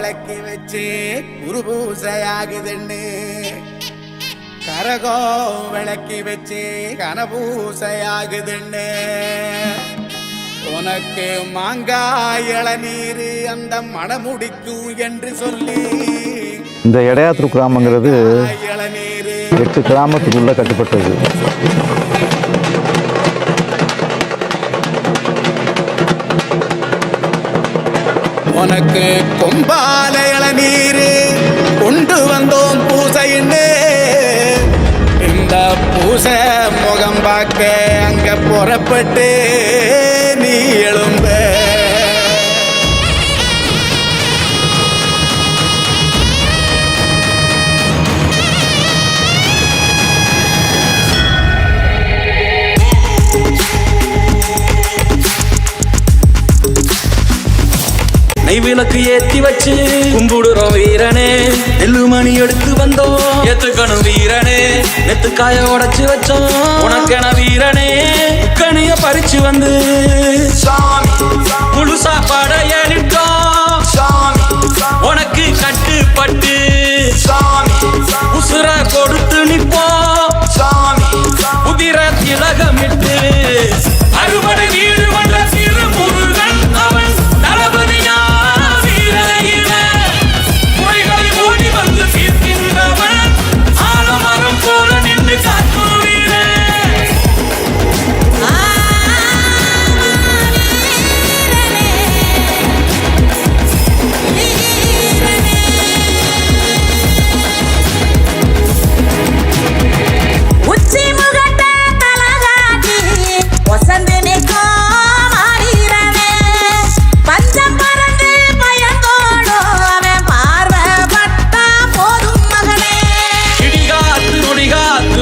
விளக்கி வச்சு குரு பூசையாகுதுன்னு கரகோ விளக்கி வச்சு கனபூசையாகுதுன்னு உனக்கு மாங்காய் இளநீர் அந்த மணமுடிக்கும் என்று சொல்லி இந்த எடையாத்தூர் கிராமங்கிறது 8 கிராமத்துக்குள்ள கட்டுப்பட்டது. உனக்கு கொம்பால இளநீர் கொண்டு வந்தோம் பூசைன்னு இந்த பூசை முகம் பார்க்க அங்க புறப்பட்டு நீ எழும்ப விளக்கு ஏத்தி வச்சு கும்பிடுறோம் வீரனே. நெல்லுமணி எடுத்து வந்தோம் ஏத்துக்கணும் வீரனே. நெத்துக்காய உடைச்சு வச்சோம் உனக்கென வீரனே. கனிய பறிச்சு வந்து முழு சாப்பாட ஏறிட்டோம் உனக்கு கட்டுப்பட்டு உசுர கொடுத்து நிப்போம் உதிர திலகமிட்டு அறுபடை வீடு வந்த சிறு முருகன் அவன் தளபதியா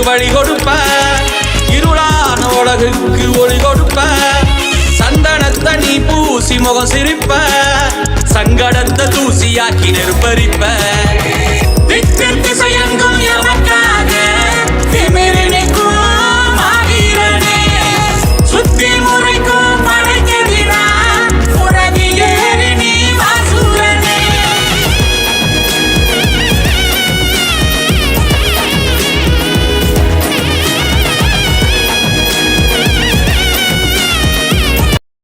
வழி கொடுப்ப இருளான உலகுக்கு ஒளி கொடுப்ப சந்தனத்தை நீ பூசி முகம் சிரிப்ப சங்கடத்தை தூசியாக்கி நெருப்பரிப்ப